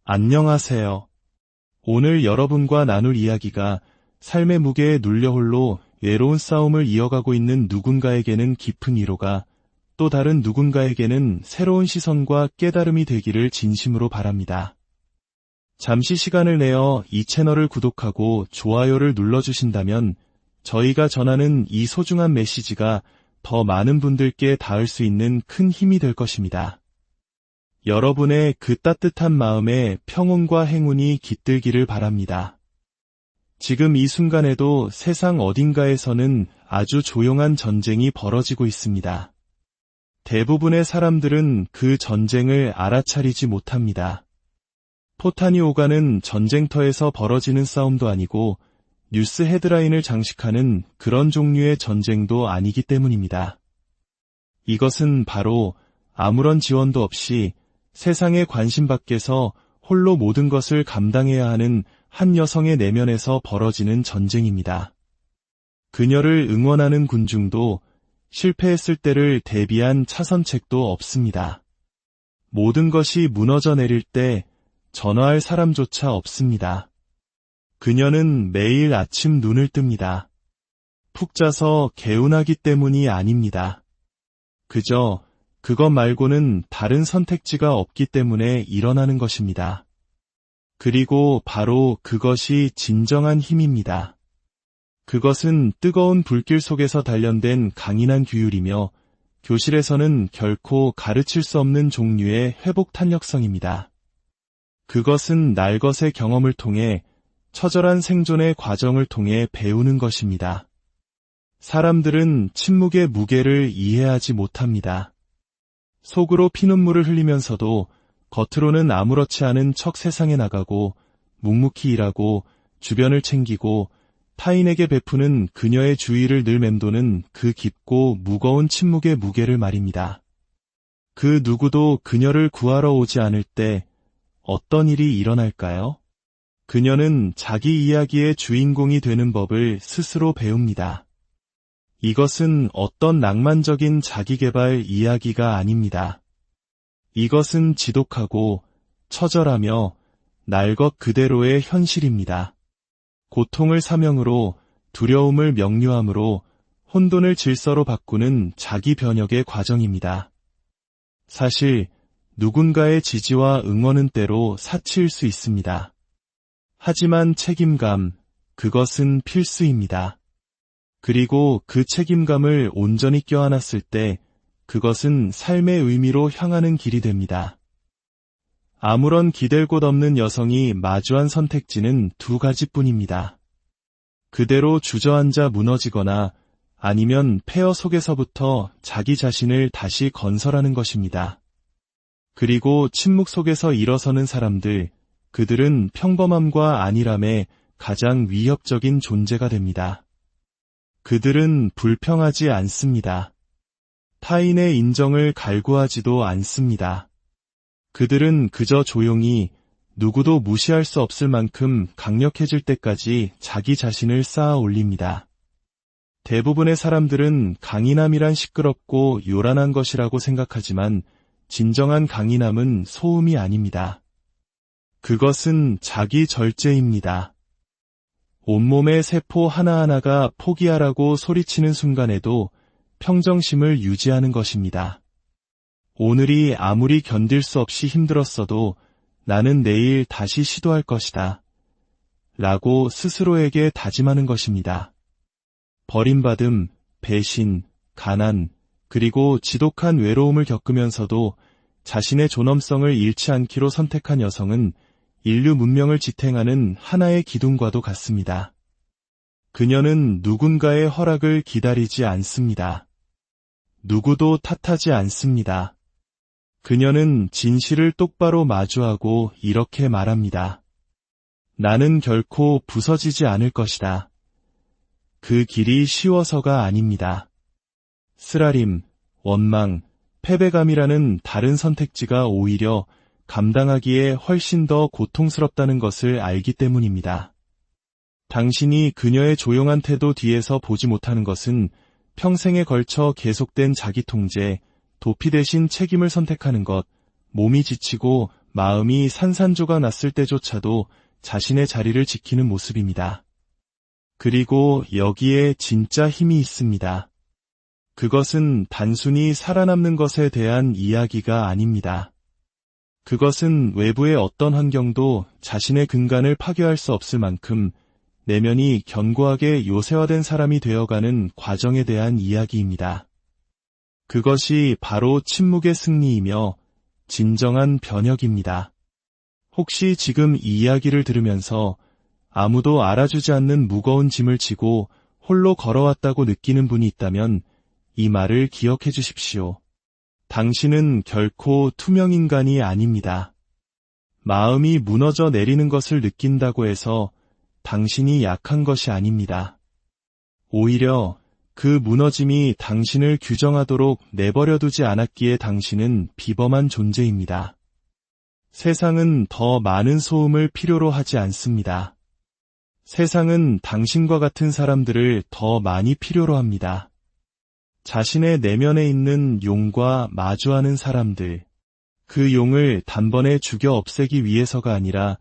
안녕하세요. 오늘 여러분과 나눌 이야기가 삶의 무게에 눌려 홀로 외로운 싸움을 이어가고 있는 누군가에게는 깊은 위로가, 또 다른 누군가에게는 새로운 시선과 깨달음이 되기를 진심으로 바랍니다. 잠시 시간을 내어 이 채널을 구독하고 좋아요를 눌러주신다면 저희가 전하는 이 소중한 메시지가 더 많은 분들께 닿을 수 있는 큰 힘이 될 것입니다. 여러분의 그 따뜻한 마음에 평온과 행운이 깃들기를 바랍니다. 지금 이 순간에도 세상 어딘가에서는 아주 조용한 전쟁이 벌어지고 있습니다. 대부분의 사람들은 그 전쟁을 알아차리지 못합니다. 포탄이 오가는 전쟁터에서 벌어지는 싸움도 아니고 뉴스 헤드라인을 장식하는 그런 종류의 전쟁도 아니기 때문입니다. 이것은 바로 아무런 지원도 없이 세상의 관심 밖에서 홀로 모든 것을 감당해야 하는 한 여성의 내면에서 벌어지는 전쟁입니다. 그녀를 응원하는 군중도 실패했을 때를 대비한 차선책도 없습니다. 모든 것이 무너져 내릴 때 전화할 사람조차 없습니다. 그녀는 매일 아침 눈을 뜹니다. 푹 자서 개운하기 때문이 아닙니다. 그저 그것 말고는 다른 선택지가 없기 때문에 일어나는 것입니다. 그리고 바로 그것이 진정한 힘입니다. 그것은 뜨거운 불길 속에서 단련된 강인한 규율이며 교실에서는 결코 가르칠 수 없는 종류의 회복 탄력성입니다. 그것은 날것의 경험을 통해 처절한 생존의 과정을 통해 배우는 것입니다. 사람들은 침묵의 무게를 이해하지 못합니다. 속으로 피눈물을 흘리면서도 겉으로는 아무렇지 않은 척 세상에 나가고 묵묵히 일하고 주변을 챙기고 타인에게 베푸는 그녀의 주의를 늘 맴도는 그 깊고 무거운 침묵의 무게를 말입니다. 그 누구도 그녀를 구하러 오지 않을 때 어떤 일이 일어날까요? 그녀는 자기 이야기의 주인공이 되는 법을 스스로 배웁니다. 이것은 어떤 낭만적인 자기개발 이야기가 아닙니다. 이것은 지독하고 처절하며 날 것 그대로의 현실입니다. 고통을 사명으로, 두려움을 명료함으로, 혼돈을 질서로 바꾸는 자기 변혁의 과정입니다. 사실 누군가의 지지와 응원은 때로 사치일 수 있습니다. 하지만 책임감, 그것은 필수입니다. 그리고 그 책임감을 온전히 껴안았을 때 그것은 삶의 의미로 향하는 길이 됩니다. 아무런 기댈 곳 없는 여성이 마주한 선택지는 두 가지뿐입니다. 그대로 주저앉아 무너지거나 아니면 폐허 속에서부터 자기 자신을 다시 건설하는 것입니다. 그리고 침묵 속에서 일어서는 사람들, 그들은 평범함과 안일함의 가장 위협적인 존재가 됩니다. 그들은 불평하지 않습니다. 타인의 인정을 갈구하지도 않습니다. 그들은 그저 조용히 누구도 무시할 수 없을 만큼 강력해질 때까지 자기 자신을 쌓아 올립니다. 대부분의 사람들은 강인함이란 시끄럽고 요란한 것이라고 생각하지만 진정한 강인함은 소음이 아닙니다. 그것은 자기 절제입니다. 온몸의 세포 하나하나가 포기하라고 소리치는 순간에도 평정심을 유지하는 것입니다. 오늘이 아무리 견딜 수 없이 힘들었어도 나는 내일 다시 시도할 것이다. 라고 스스로에게 다짐하는 것입니다. 버림받음, 배신, 가난, 그리고 지독한 외로움을 겪으면서도 자신의 존엄성을 잃지 않기로 선택한 여성은 인류 문명을 지탱하는 하나의 기둥과도 같습니다. 그녀는 누군가의 허락을 기다리지 않습니다. 누구도 탓하지 않습니다. 그녀는 진실을 똑바로 마주하고 이렇게 말합니다. 나는 결코 부서지지 않을 것이다. 그 길이 쉬워서가 아닙니다. 쓰라림, 원망, 패배감이라는 다른 선택지가 오히려 감당하기에 훨씬 더 고통스럽다는 것을 알기 때문입니다. 당신이 그녀의 조용한 태도 뒤에서 보지 못하는 것은 평생에 걸쳐 계속된 자기 통제, 도피 대신 책임을 선택하는 것, 몸이 지치고 마음이 산산조각 났을 때조차도 자신의 자리를 지키는 모습입니다. 그리고 여기에 진짜 힘이 있습니다. 그것은 단순히 살아남는 것에 대한 이야기가 아닙니다. 그것은 외부의 어떤 환경도 자신의 근간을 파괴할 수 없을 만큼 내면이 견고하게 요새화된 사람이 되어가는 과정에 대한 이야기입니다. 그것이 바로 침묵의 승리이며 진정한 변혁입니다. 혹시 지금 이 이야기를 들으면서 아무도 알아주지 않는 무거운 짐을 지고 홀로 걸어왔다고 느끼는 분이 있다면 이 말을 기억해 주십시오. 당신은 결코 투명인간이 아닙니다. 마음이 무너져 내리는 것을 느낀다고 해서 당신이 약한 것이 아닙니다. 오히려 그 무너짐이 당신을 규정하도록 내버려두지 않았기에 당신은 비범한 존재입니다. 세상은 더 많은 소음을 필요로 하지 않습니다. 세상은 당신과 같은 사람들을 더 많이 필요로 합니다. 자신의 내면에 있는 용과 마주하는 사람들, 그 용을 단번에 죽여 없애기 위해서가 아니라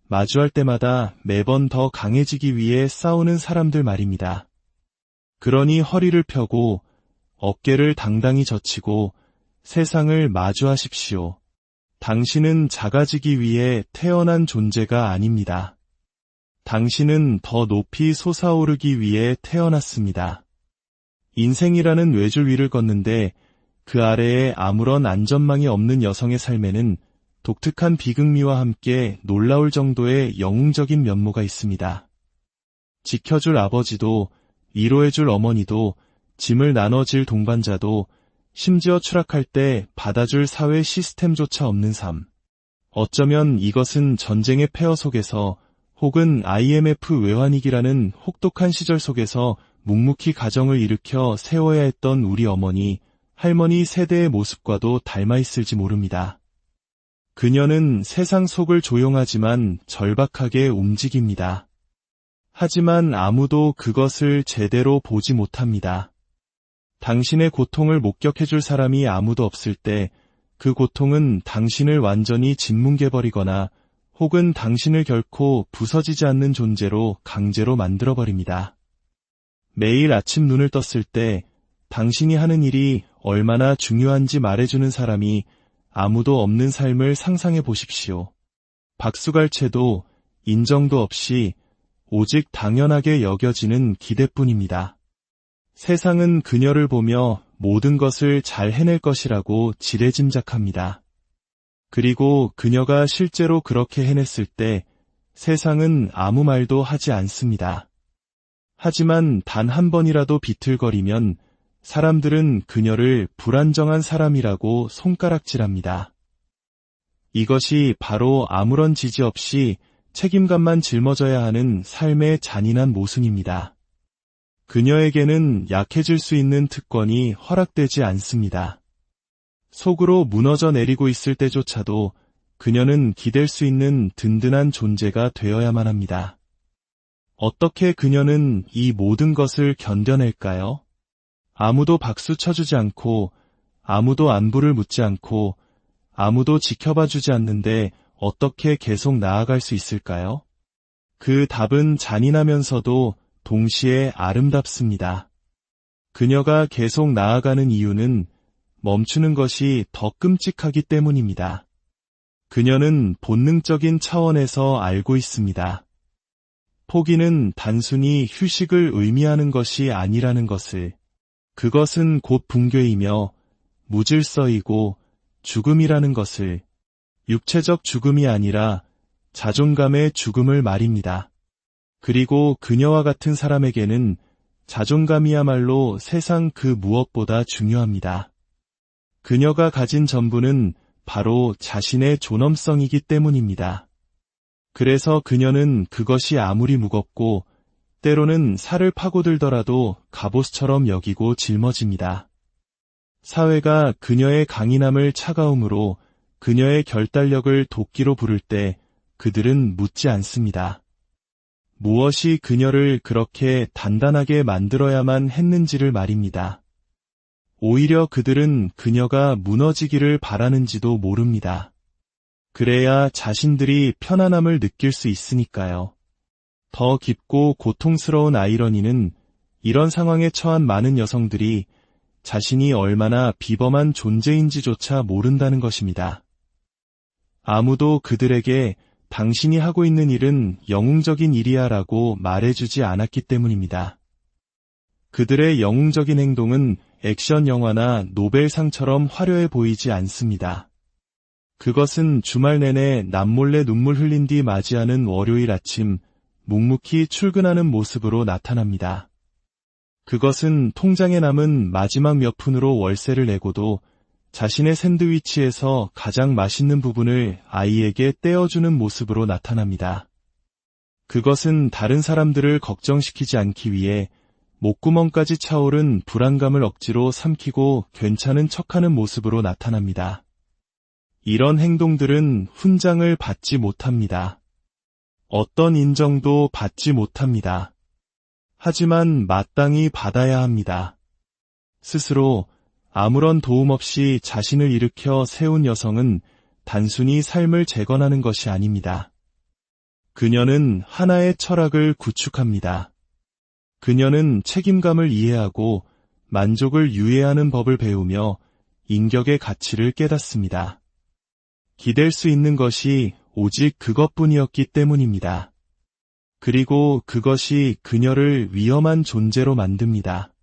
마주할 때마다 매번 더 강해지기 위해 싸우는 사람들 말입니다. 그러니 허리를 펴고 어깨를 당당히 젖히고 세상을 마주하십시오. 당신은 작아지기 위해 태어난 존재가 아닙니다. 당신은 더 높이 솟아오르기 위해 태어났습니다. 인생이라는 외줄 위를 걷는데 그 아래에 아무런 안전망이 없는 여성의 삶에는 독특한 비극미와 함께 놀라울 정도의 영웅적인 면모가 있습니다. 지켜줄 아버지도, 위로해줄 어머니도, 짐을 나눠질 동반자도, 심지어 추락할 때 받아줄 사회 시스템조차 없는 삶. 어쩌면 이것은 전쟁의 폐허 속에서 혹은 IMF 외환위기라는 혹독한 시절 속에서 묵묵히 가정을 일으켜 세워야 했던 우리 어머니, 할머니 세대의 모습과도 닮아 있을지 모릅니다. 그녀는 세상 속을 조용하지만 절박하게 움직입니다. 하지만 아무도 그것을 제대로 보지 못합니다. 당신의 고통을 목격해줄 사람이 아무도 없을 때 그 고통은 당신을 완전히 짓뭉개버리거나 혹은 당신을 결코 부서지지 않는 존재로 강제로 만들어버립니다. 매일 아침 눈을 떴을 때 당신이 하는 일이 얼마나 중요한지 말해주는 사람이 아무도 없는 삶을 상상해 보십시오. 박수갈채도 인정도 없이 오직 당연하게 여겨지는 기대뿐입니다. 세상은 그녀를 보며 모든 것을 잘 해낼 것이라고 지레짐작합니다. 그리고 그녀가 실제로 그렇게 해냈을 때 세상은 아무 말도 하지 않습니다. 하지만 단 한 번이라도 비틀거리면 사람들은 그녀를 불안정한 사람이라고 손가락질합니다. 이것이 바로 아무런 지지 없이 책임감만 짊어져야 하는 삶의 잔인한 모순입니다. 그녀에게는 약해질 수 있는 특권이 허락되지 않습니다. 속으로 무너져 내리고 있을 때조차도 그녀는 기댈 수 있는 든든한 존재가 되어야만 합니다. 어떻게 그녀는 이 모든 것을 견뎌낼까요? 아무도 박수 쳐주지 않고, 아무도 안부를 묻지 않고, 아무도 지켜봐주지 않는데 어떻게 계속 나아갈 수 있을까요? 그 답은 잔인하면서도 동시에 아름답습니다. 그녀가 계속 나아가는 이유는 멈추는 것이 더 끔찍하기 때문입니다. 그녀는 본능적인 차원에서 알고 있습니다. 포기는 단순히 휴식을 의미하는 것이 아니라는 것을. 그것은 곧 붕괴이며 무질서이고 죽음이라는 것을. 육체적 죽음이 아니라 자존감의 죽음을 말입니다. 그리고 그녀와 같은 사람에게는 자존감이야말로 세상 그 무엇보다 중요합니다. 그녀가 가진 전부는 바로 자신의 존엄성이기 때문입니다. 그래서 그녀는 그것이 아무리 무겁고 때로는 살을 파고들더라도 갑옷처럼 여기고 짊어집니다. 사회가 그녀의 강인함을 차가움으로 그녀의 결단력을 도끼로 부를 때 그들은 묻지 않습니다. 무엇이 그녀를 그렇게 단단하게 만들어야만 했는지를 말입니다. 오히려 그들은 그녀가 무너지기를 바라는지도 모릅니다. 그래야 자신들이 편안함을 느낄 수 있으니까요. 더 깊고 고통스러운 아이러니는 이런 상황에 처한 많은 여성들이 자신이 얼마나 비범한 존재인지조차 모른다는 것입니다. 아무도 그들에게 당신이 하고 있는 일은 영웅적인 일이야 라고 말해주지 않았기 때문입니다. 그들의 영웅적인 행동은 액션 영화나 노벨상처럼 화려해 보이지 않습니다. 그것은 주말 내내 남몰래 눈물 흘린 뒤 맞이하는 월요일 아침 묵묵히 출근하는 모습으로 나타납니다. 그것은 통장에 남은 마지막 몇 푼으로 월세를 내고도 자신의 샌드위치에서 가장 맛있는 부분을 아이에게 떼어주는 모습으로 나타납니다. 그것은 다른 사람들을 걱정시키지 않기 위해 목구멍까지 차오른 불안감을 억지로 삼키고 괜찮은 척하는 모습으로 나타납니다. 이런 행동들은 훈장을 받지 못합니다. 어떤 인정도 받지 못합니다. 하지만 마땅히 받아야 합니다. 스스로 아무런 도움 없이 자신을 일으켜 세운 여성은 단순히 삶을 재건하는 것이 아닙니다. 그녀는 하나의 철학을 구축합니다. 그녀는 책임감을 이해하고 만족을 유예하는 법을 배우며 인격의 가치를 깨닫습니다. 기댈 수 있는 것이 오직 그것뿐이었기 때문입니다. 그리고 그것이 그녀를 위험한 존재로 만듭니다.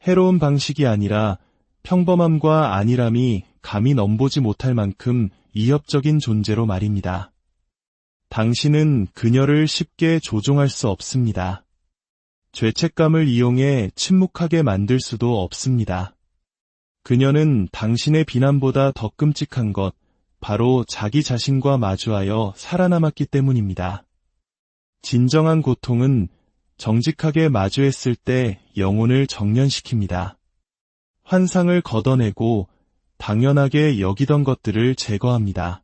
해로운 방식이 아니라 평범함과 안일함이 감히 넘보지 못할 만큼 이협적인 존재로 말입니다. 당신은 그녀를 쉽게 조종할 수 없습니다. 죄책감을 이용해 침묵하게 만들 수도 없습니다. 그녀는 당신의 비난보다 더 끔찍한 것, 바로 자기 자신과 마주하여 살아남았기 때문입니다. 진정한 고통은 정직하게 마주했을 때 영혼을 정련시킵니다. 환상을 걷어내고 당연하게 여기던 것들을 제거합니다.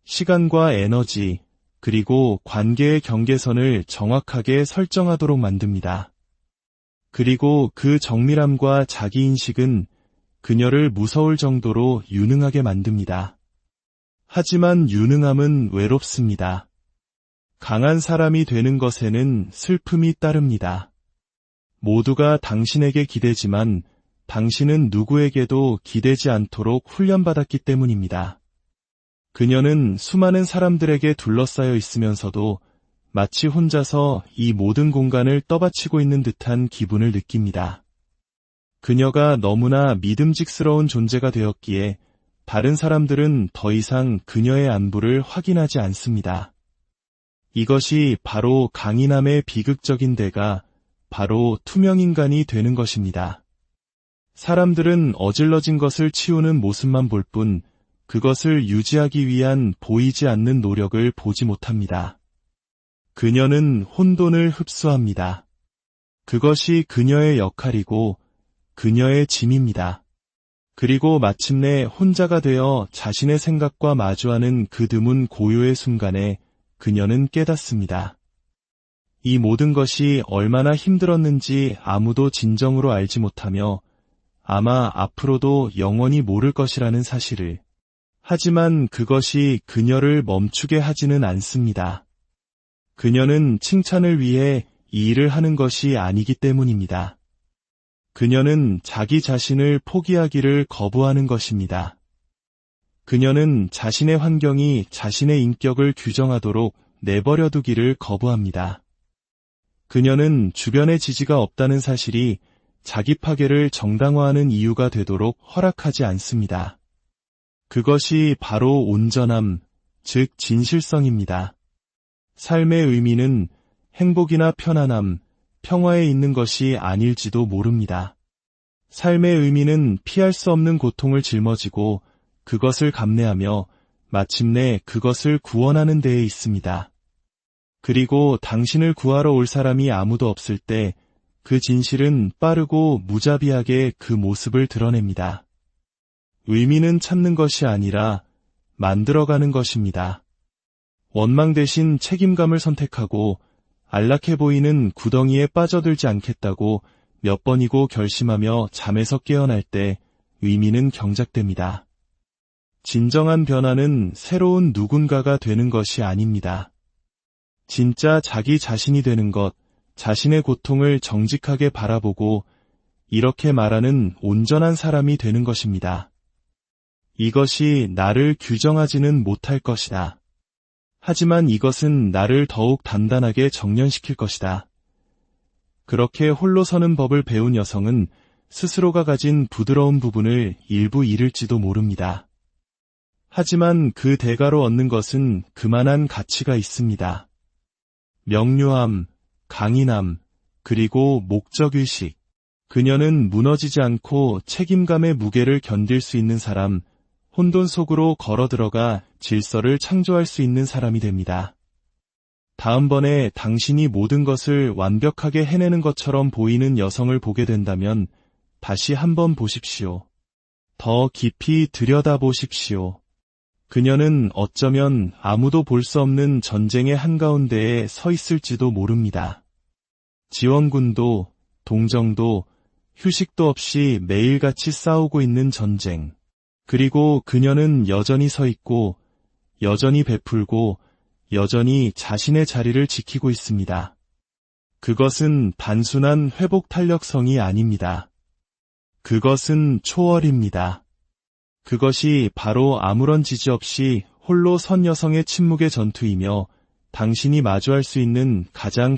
시간과 에너지, 그리고 관계의 경계선을 정확하게 설정하도록 만듭니다. 그리고 그 정밀함과 자기인식은 그녀를 무서울 정도로 유능하게 만듭니다. 하지만 유능함은 외롭습니다. 강한 사람이 되는 것에는 슬픔이 따릅니다. 모두가 당신에게 기대지만 당신은 누구에게도 기대지 않도록 훈련받았기 때문입니다. 그녀는 수많은 사람들에게 둘러싸여 있으면서도 마치 혼자서 이 모든 공간을 떠받치고 있는 듯한 기분을 느낍니다. 그녀가 너무나 믿음직스러운 존재가 되었기에 다른 사람들은 더 이상 그녀의 안부를 확인하지 않습니다. 이것이 바로 강인함의 비극적인 대가 바로 투명인간이 되는 것입니다. 사람들은 어질러진 것을 치우는 모습만 볼 뿐 그것을 유지하기 위한 보이지 않는 노력을 보지 못합니다. 그녀는 혼돈을 흡수합니다. 그것이 그녀의 역할이고 그녀의 짐입니다. 그리고 마침내 혼자가 되어 자신의 생각과 마주하는 그 드문 고요의 순간에 그녀는 깨닫습니다. 이 모든 것이 얼마나 힘들었는지 아무도 진정으로 알지 못하며 아마 앞으로도 영원히 모를 것이라는 사실을. 하지만 그것이 그녀를 멈추게 하지는 않습니다. 그녀는 칭찬을 위해 이 일을 하는 것이 아니기 때문입니다. 그녀는 자기 자신을 포기하기를 거부하는 것입니다. 그녀는 자신의 환경이 자신의 인격을 규정하도록 내버려두기를 거부합니다. 그녀는 주변의 지지가 없다는 사실이 자기 파괴를 정당화하는 이유가 되도록 허락하지 않습니다. 그것이 바로 온전함, 즉 진실성입니다. 삶의 의미는 행복이나 편안함, 평화에 있는 것이 아닐지도 모릅니다. 삶의 의미는 피할 수 없는 고통을 짊어지고 그것을 감내하며 마침내 그것을 구원하는 데에 있습니다. 그리고 당신을 구하러 올 사람이 아무도 없을 때 그 진실은 빠르고 무자비하게 그 모습을 드러냅니다. 의미는 찾는 것이 아니라 만들어가는 것입니다. 원망 대신 책임감을 선택하고 안락해 보이는 구덩이에 빠져들지 않겠다고 몇 번이고 결심하며 잠에서 깨어날 때 의미는 경작됩니다. 진정한 변화는 새로운 누군가가 되는 것이 아닙니다. 진짜 자기 자신이 되는 것, 자신의 고통을 정직하게 바라보고 이렇게 말하는 온전한 사람이 되는 것입니다. 이것이 나를 규정하지는 못할 것이다. 하지만 이것은 나를 더욱 단단하게 정련시킬 것이다. 그렇게 홀로 서는 법을 배운 여성은 스스로가 가진 부드러운 부분을 일부 잃을지도 모릅니다. 하지만 그 대가로 얻는 것은 그만한 가치가 있습니다. 명료함, 강인함, 그리고 목적의식. 그녀는 무너지지 않고 책임감의 무게를 견딜 수 있는 사람, 혼돈 속으로 걸어 들어가 질서를 창조할 수 있는 사람이 됩니다. 다음번에 당신이 모든 것을 완벽하게 해내는 것처럼 보이는 여성을 보게 된다면 다시 한번 보십시오. 더 깊이 들여다보십시오. 그녀는 어쩌면 아무도 볼 수 없는 전쟁의 한가운데에 서 있을지도 모릅니다. 지원군도, 동정도, 휴식도 없이 매일같이 싸우고 있는 전쟁. 그리고 그녀는 여전히 서 있고, 여전히 베풀고, 여전히 자신의 자리를 지키고 있습니다. 그것은 단순한 회복 탄력성이 아닙니다. 그것은 초월입니다. 그것이 바로 아무런 지지 없이 홀로 선 여성의 침묵의 전투이며 당신이 마주할 수 있는 가장